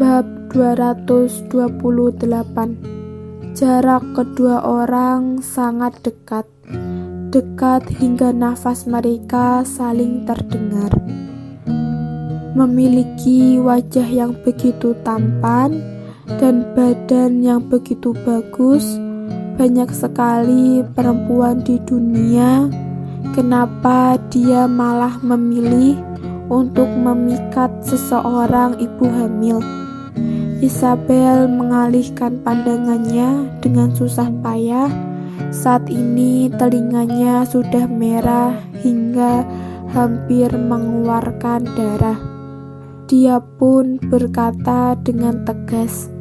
Bab 228. Jarak kedua orang sangat dekat, dekat hingga nafas mereka saling terdengar. Memiliki wajah yang begitu tampan dan badan yang begitu bagus, banyak sekali perempuan di dunia. Kenapa dia malah memilih untuk memikat seseorang ibu hamil? Isabel mengalihkan pandangannya dengan susah payah. Saat ini telinganya sudah merah hingga hampir mengeluarkan darah. Dia pun berkata dengan tegas,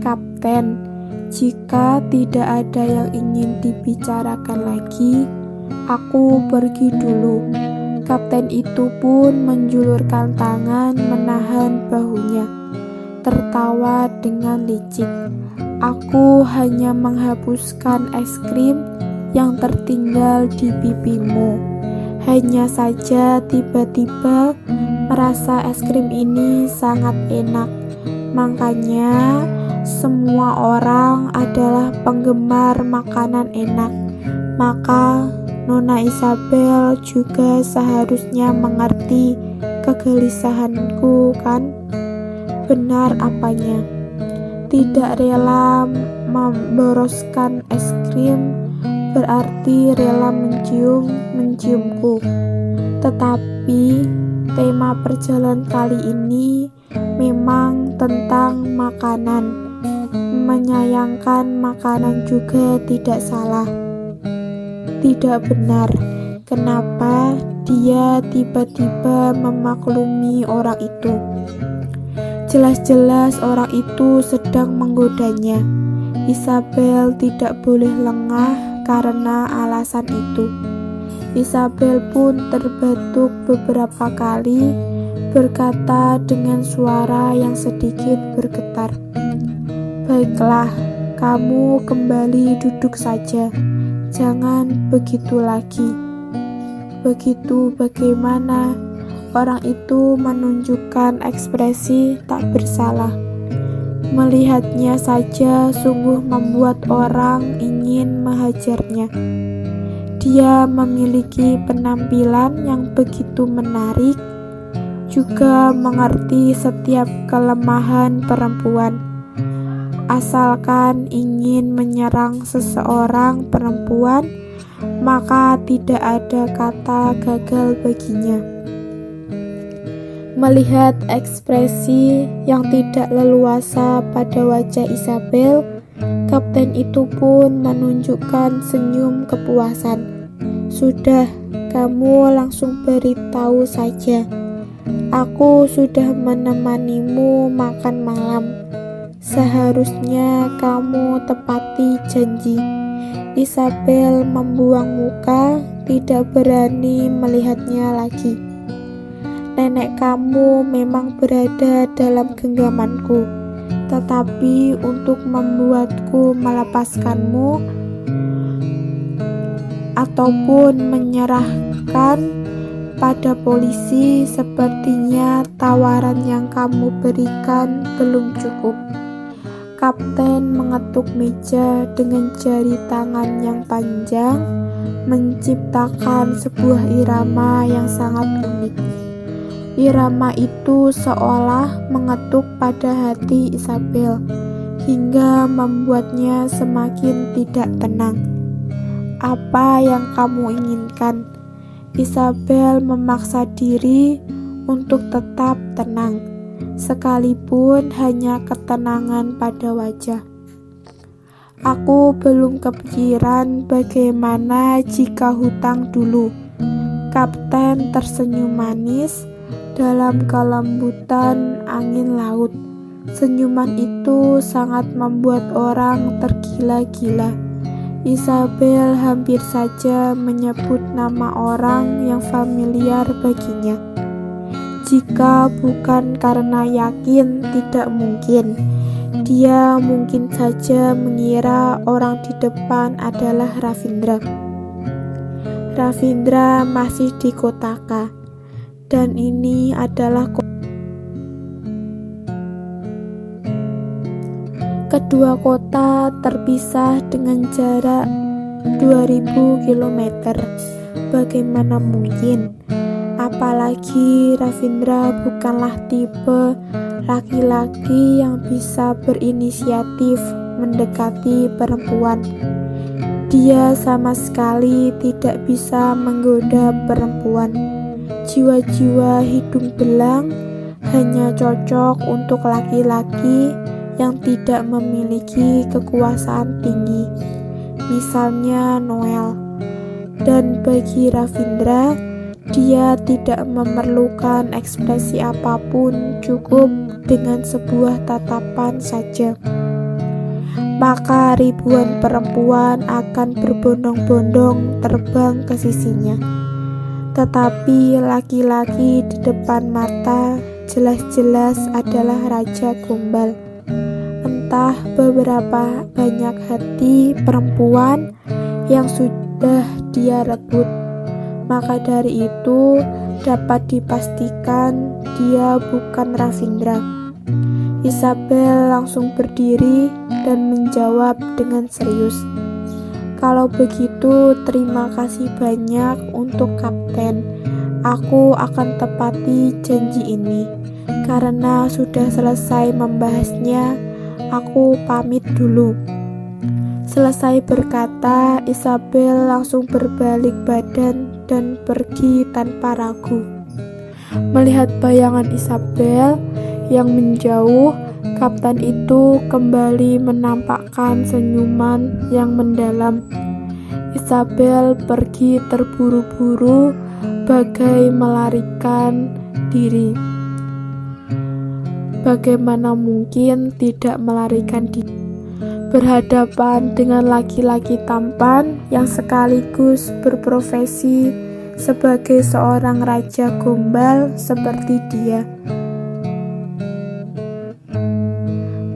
"Kapten, jika tidak ada yang ingin dibicarakan lagi, aku pergi dulu." Kapten itu pun menjulurkan tangan menahan bahunya, tertawa dengan licik. "Aku hanya menghapuskan es krim yang tertinggal di pipimu. Hanya saja tiba-tiba merasa es krim ini sangat enak. Makanya semua orang adalah penggemar makanan enak. Maka Nona Isabel juga seharusnya mengerti kegelisahanku, kan?" Benar apanya. Tidak rela memboroskan es krim berarti rela menciumku. Tetapi tema perjalanan kali ini memang tentang makanan. Menyayangkan makanan juga tidak salah. Tidak benar. Kenapa dia tiba-tiba memaklumi orang itu? Jelas-jelas orang itu sedang menggodanya. Isabel tidak boleh lengah karena alasan itu. Isabel pun terbatuk beberapa kali, berkata dengan suara yang sedikit bergetar, "Baiklah, kamu kembali duduk saja. Jangan begitu lagi." "Begitu bagaimana?" Orang itu menunjukkan ekspresi tak bersalah. Melihatnya saja sungguh membuat orang ingin menghajarnya. Dia memiliki penampilan yang begitu menarik, juga mengerti setiap kelemahan perempuan. Asalkan ingin menyerang seseorang perempuan, maka tidak ada kata gagal baginya. Melihat ekspresi yang tidak leluasa pada wajah Isabel, kapten itu pun menunjukkan senyum kepuasan. "Sudah, kamu langsung beritahu saja. Aku sudah menemanimu makan malam. Seharusnya kamu tepati janji." Isabel membuang muka, tidak berani melihatnya lagi. "Nenek kamu memang berada dalam genggamanku, tetapi untuk membuatku melepaskanmu ataupun menyerahkan pada polisi, sepertinya tawaran yang kamu berikan belum cukup." Kapten mengetuk meja dengan jari tangan yang panjang, menciptakan sebuah irama yang sangat unik. Irama itu seolah mengetuk pada hati Isabel, hingga membuatnya semakin tidak tenang. "Apa yang kamu inginkan?" Isabel memaksa diri untuk tetap tenang, sekalipun hanya ketenangan pada wajah. "Aku belum kepikiran bagaimana jika hutang dulu." Kapten tersenyum manis dalam kelembutan angin laut. Senyuman itu sangat membuat orang tergila-gila. Isabel hampir saja menyebut nama orang yang familiar baginya. Jika bukan karena yakin tidak mungkin, dia mungkin saja mengira orang di depan adalah Ravindra. Ravindra masih di Kotaka, dan ini adalah Dua kota terpisah dengan jarak 2000 km. Bagaimana mungkin? Apalagi Ravindra bukanlah tipe laki-laki yang bisa berinisiatif mendekati perempuan. Dia sama sekali tidak bisa menggoda perempuan. Jiwa-jiwa hidung belang hanya cocok untuk laki-laki yang tidak memiliki kekuasaan tinggi, misalnya Noel. Dan bagi Ravindra, dia tidak memerlukan ekspresi apapun, cukup dengan sebuah tatapan saja. Maka ribuan perempuan akan berbondong-bondong terbang ke sisinya. Tetapi laki-laki di depan mata jelas-jelas adalah Raja Gombal. Entah beberapa banyak hati perempuan yang sudah dia rebut. Maka dari itu dapat dipastikan dia bukan Ravindra. Isabel langsung berdiri dan menjawab dengan serius. Kalau begitu, terima kasih banyak untuk Kapten. Aku akan tepati janji ini. Karena sudah selesai membahasnya, aku pamit dulu. Selesai berkata, Isabel langsung berbalik badan dan pergi tanpa ragu. Melihat bayangan Isabel yang menjauh, Kapten itu kembali menampakkan senyuman yang mendalam. Isabel pergi terburu-buru bagai melarikan diri. Bagaimana mungkin tidak melarikan diri? Berhadapan dengan laki-laki tampan yang sekaligus berprofesi sebagai seorang Raja Gombal seperti dia.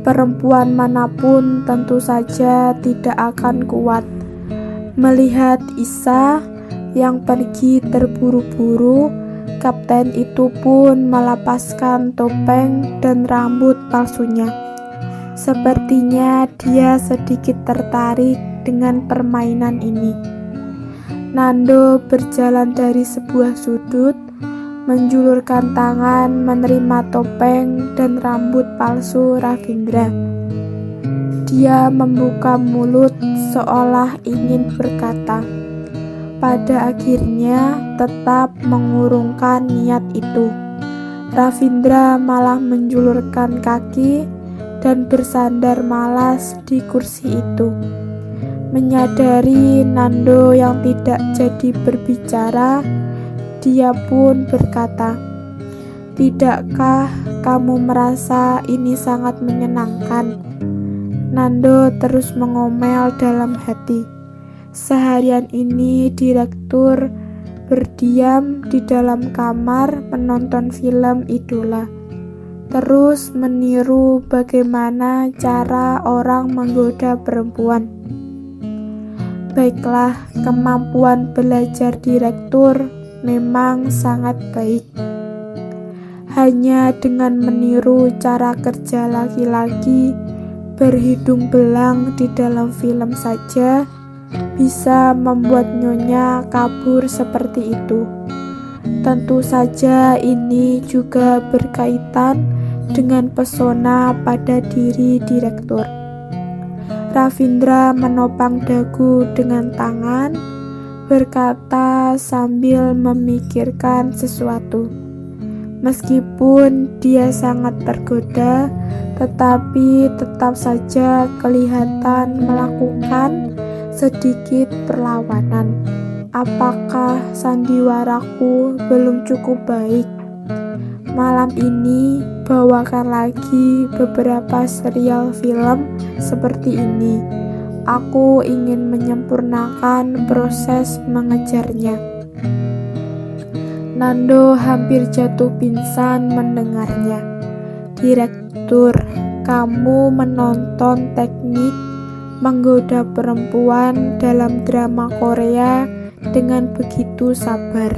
Perempuan manapun tentu saja tidak akan kuat. Melihat Isa yang pergi terburu-buru, Kapten itu pun melepaskan topeng dan rambut palsunya. Sepertinya dia sedikit tertarik dengan permainan ini. Nando berjalan dari sebuah sudut, menjulurkan tangan menerima topeng dan rambut palsu Ravindra. Dia membuka mulut seolah ingin berkata. Pada akhirnya tetap mengurungkan niat itu. Ravindra malah menjulurkan kaki dan bersandar malas di kursi itu. Menyadari Nando yang tidak jadi berbicara, dia pun berkata, "Tidakkah kamu merasa ini sangat menyenangkan?" Nando terus mengomel dalam hati. Seharian ini direktur berdiam di dalam kamar menonton film idola, terus meniru bagaimana cara orang menggoda perempuan. Baiklah, kemampuan belajar direktur memang sangat baik. Hanya dengan meniru cara kerja laki-laki berhidung belang di dalam film saja bisa membuat nyonya kabur seperti itu. Tentu saja ini juga berkaitan dengan pesona pada diri direktur. Ravindra menopang dagu dengan tangan, berkata sambil memikirkan sesuatu. Meskipun dia sangat tergoda, tetapi tetap saja kelihatan melakukan sedikit perlawanan. Apakah sandiwaraku belum cukup baik? Malam ini bawakan lagi beberapa serial film seperti ini. Aku ingin menyempurnakan proses mengejarnya. Nando hampir jatuh pingsan mendengarnya. Direktur, kamu menonton teknik menggoda perempuan dalam drama Korea dengan begitu sabar.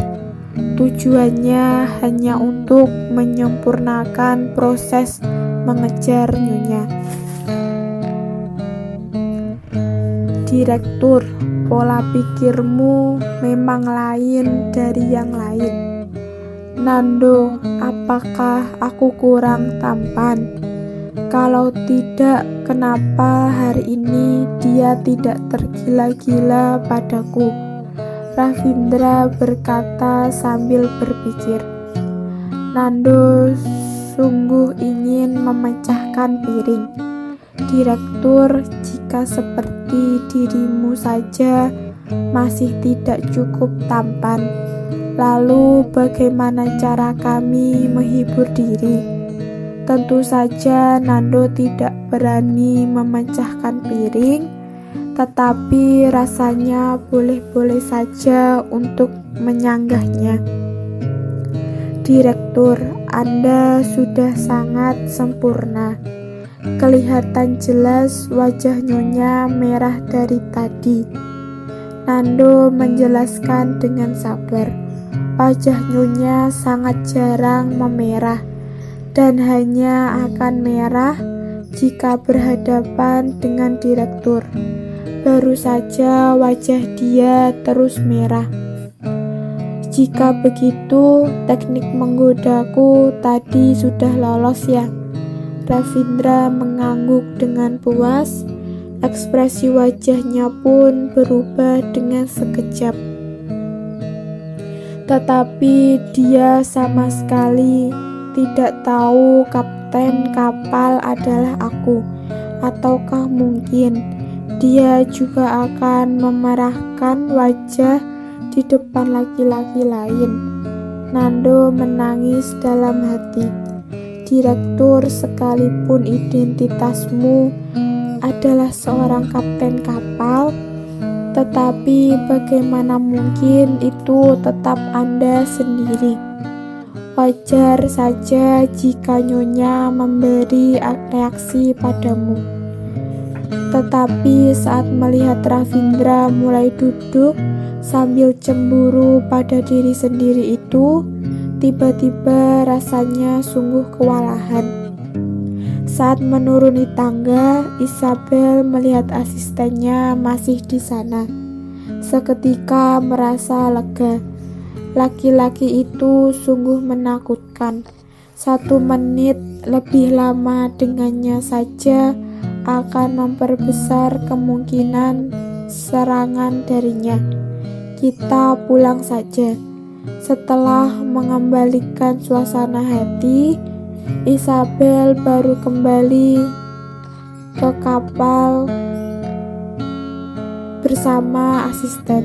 Tujuannya hanya untuk menyempurnakan proses mengejar nyonya. Direktur, pola pikirmu memang lain dari yang lain. Nando, apakah aku kurang tampan? Kalau tidak, kenapa hari ini dia tidak tergila-gila padaku? Ravindra berkata sambil berpikir. Nando sungguh ingin memecahkan piring. Direktur, jika seperti dirimu saja masih tidak cukup tampan, lalu bagaimana cara kami menghibur diri? Tentu saja Nando tidak berani memecahkan piring, tetapi rasanya boleh-boleh saja untuk menyanggahnya. Direktur, Anda sudah sangat sempurna. Kelihatan jelas wajah Nyonya merah dari tadi. Nando menjelaskan dengan sabar. Wajah Nyonya sangat jarang memerah dan hanya akan merah jika berhadapan dengan direktur. Baru saja wajah dia terus merah. Jika begitu, teknik menggodaku tadi sudah lolos ya. Ravindra mengangguk dengan puas. Ekspresi wajahnya pun berubah dengan sekejap. Tetapi dia sama sekali tidak tahu kapten kapal adalah aku. Ataukah mungkin dia juga akan memerahkan wajah di depan laki-laki lain? Nando menangis dalam hati. Direktur, sekalipun identitasmu adalah seorang kapten kapal, tetapi bagaimana mungkin itu tetap Anda sendiri? Wajar saja jika Nyonya memberi reaksi padamu. Tetapi saat melihat Ravindra mulai duduk sambil cemburu pada diri sendiri itu, tiba-tiba rasanya sungguh kewalahan. Saat menuruni tangga, Isabel melihat asistennya masih di sana. Seketika merasa lega. Laki-laki itu sungguh menakutkan. 1 menit lebih lama dengannya saja akan memperbesar kemungkinan serangan darinya. Kita pulang saja. Setelah mengembalikan suasana hati, Isabel baru kembali ke kapal bersama asisten.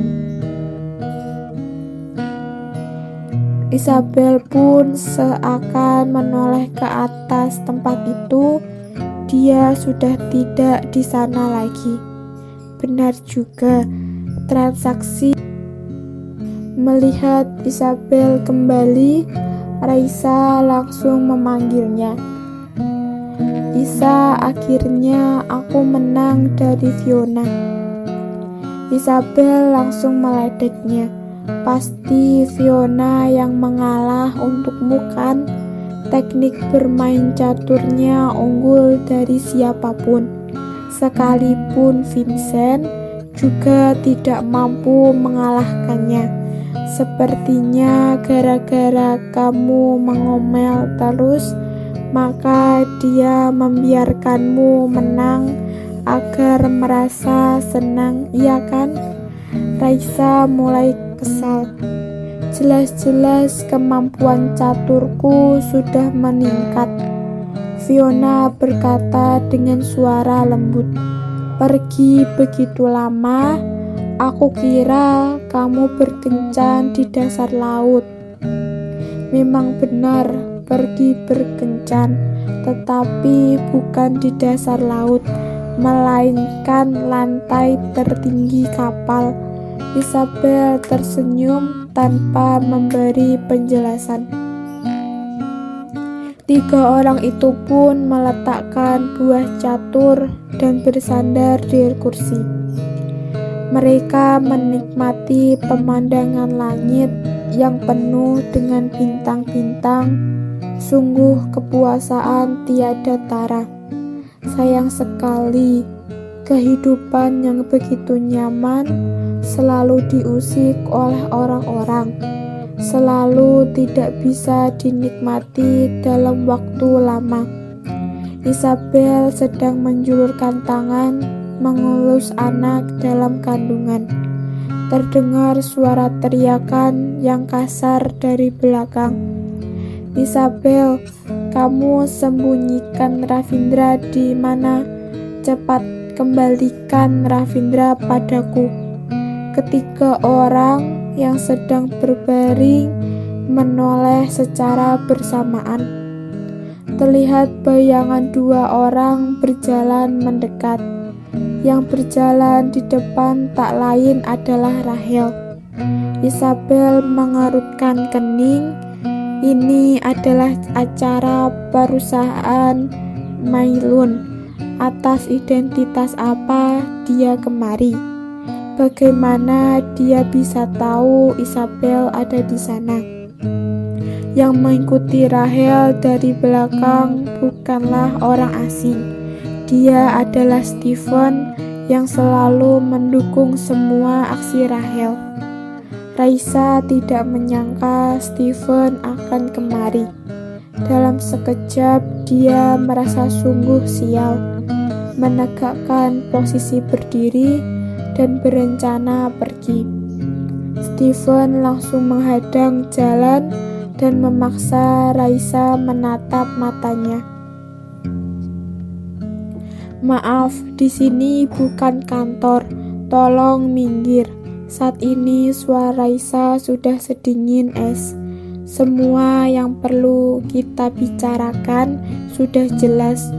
Isabel pun seakan menoleh ke atas tempat itu. Dia sudah tidak di sana lagi. Benar juga, transaksi. Melihat Isabel kembali, Raisa langsung memanggilnya. Isa, akhirnya aku menang dari Fiona. Isabel langsung meledeknya. Pasti Fiona yang mengalah untukmu kan? Teknik bermain caturnya unggul dari siapapun. Sekalipun Vincent juga tidak mampu mengalahkannya. Sepertinya gara-gara kamu mengomel terus, maka dia membiarkanmu menang agar merasa senang, iya kan? Raisa mulai kesal. Jelas-jelas kemampuan caturku sudah meningkat. Fiona berkata dengan suara lembut. Pergi begitu lama, aku kira kamu berkencan di dasar laut. Memang benar, pergi berkencan, tetapi bukan di dasar laut, melainkan lantai tertinggi kapal. Isabel tersenyum tanpa memberi penjelasan. 3 orang itu pun meletakkan buah catur dan bersandar di kursi. Mereka menikmati pemandangan langit yang penuh dengan bintang-bintang. Sungguh kepuasaan tiada tara. Sayang sekali, kehidupan yang begitu nyaman, selalu diusik oleh orang-orang, selalu tidak bisa dinikmati dalam waktu lama. Isabel sedang menjulurkan tangan mengelus anak dalam kandungan. Terdengar suara teriakan yang kasar dari belakang. "Isabel, kamu sembunyikan Ravindra di mana? Cepat kembalikan Ravindra padaku." Ketiga orang yang sedang berbaring menoleh secara bersamaan. Terlihat bayangan dua orang berjalan mendekat. Yang berjalan di depan tak lain adalah Rahel. Isabel mengerutkan kening. Ini adalah acara perusahaan Mailun. Atas identitas apa dia kemari? Bagaimana dia bisa tahu Isabel ada di sana? Yang mengikuti Rahel dari belakang bukanlah orang asing. Dia adalah Stephen yang selalu mendukung semua aksi Rahel. Raisa tidak menyangka Stephen akan kemari. Dalam sekejap dia merasa sungguh sial, menegakkan posisi berdiri dan berencana pergi. Stephen langsung menghadang jalan dan memaksa Raisa menatap matanya. "Maaf, di sini bukan kantor. Tolong minggir." Saat ini suara Raisa sudah sedingin es. "Semua yang perlu kita bicarakan sudah jelas.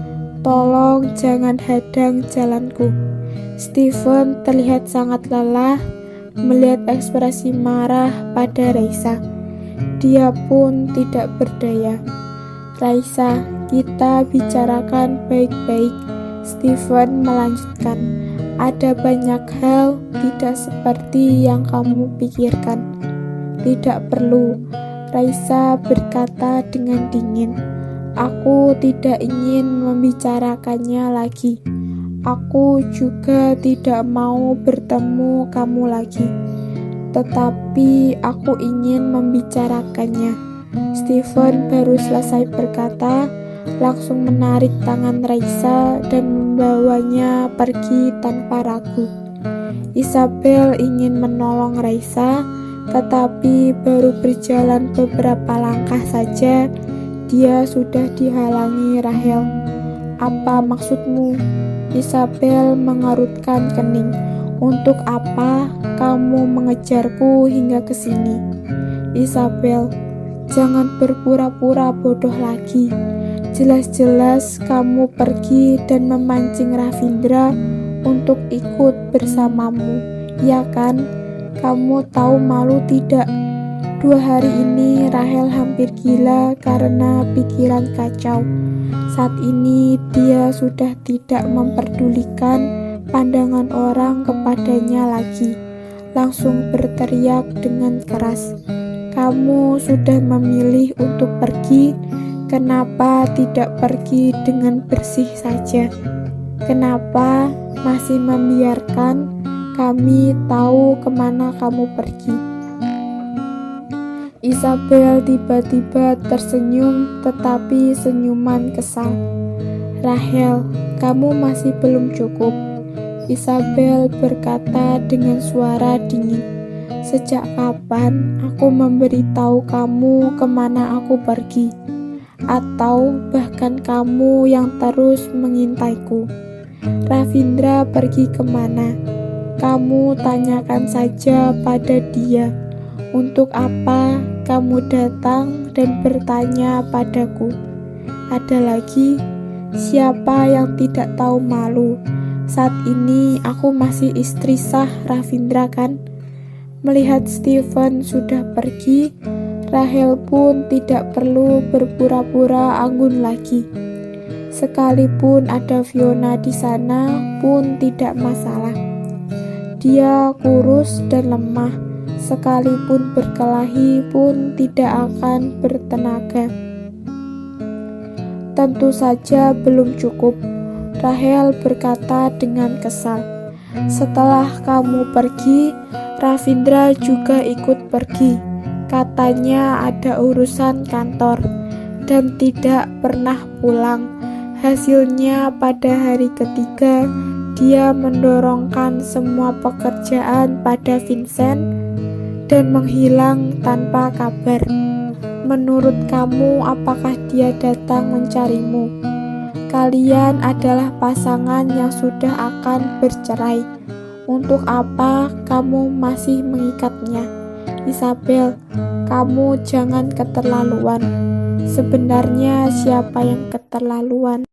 Tolong jangan hadang jalanku." Stephen terlihat sangat lelah melihat ekspresi marah pada Raisa. Dia pun tidak berdaya. "Raisa, kita bicarakan baik-baik." Stephen melanjutkan, "Ada banyak hal tidak seperti yang kamu pikirkan." "Tidak perlu," Raisa berkata dengan dingin. "Aku tidak ingin membicarakannya lagi. Aku juga tidak mau bertemu kamu lagi. Tetapi aku ingin membicarakannya." Stephen baru selesai berkata, langsung menarik tangan Raisa dan membawanya pergi tanpa ragu. Isabel ingin menolong Raisa, tetapi baru berjalan beberapa langkah saja, dia sudah dihalangi Rahel. "Apa maksudmu?" Isabel mengerutkan kening. "Untuk apa kamu mengejarku hingga ke sini?" "Isabel, jangan berpura-pura bodoh lagi. Jelas-jelas kamu pergi dan memancing Ravindra untuk ikut bersamamu, ya kan? Kamu tahu malu tidak? 2 hari ini Rahel hampir gila karena pikiran kacau. Saat ini dia sudah tidak memperdulikan pandangan orang kepadanya lagi. Langsung berteriak dengan keras, 'Kamu sudah memilih untuk pergi. Kenapa tidak pergi dengan bersih saja? Kenapa masih membiarkan kami tahu kemana kamu pergi?' Isabel tiba-tiba tersenyum, tetapi senyuman kesal. "Rahel, kamu masih belum cukup," Isabel berkata dengan suara dingin. "Sejak kapan aku memberitahu kamu kemana aku pergi? Atau bahkan kamu yang terus mengintaiku? Ravindra pergi kemana? Kamu tanyakan saja pada dia. Untuk apa kamu datang dan bertanya padaku? Ada lagi, siapa yang tidak tahu malu? Saat ini aku masih istri sah Ravindra kan?" Melihat Stephen sudah pergi, Rahel pun tidak perlu berpura-pura anggun lagi. Sekalipun ada Fiona di sana pun tidak masalah. Dia kurus dan lemah, sekalipun berkelahi pun tidak akan bertenaga. Tentu saja belum cukup. Rahel berkata dengan kesal. Setelah kamu pergi, Ravindra juga ikut pergi. Katanya ada urusan kantor dan tidak pernah pulang. Hasilnya pada hari ketiga, dia mendorongkan semua pekerjaan pada Vincent dan menghilang tanpa kabar. Menurut kamu, apakah dia datang mencarimu? Kalian adalah pasangan yang sudah akan bercerai. Untuk apa kamu masih mengikatnya? Isabel, kamu jangan keterlaluan. Sebenarnya siapa yang keterlaluan?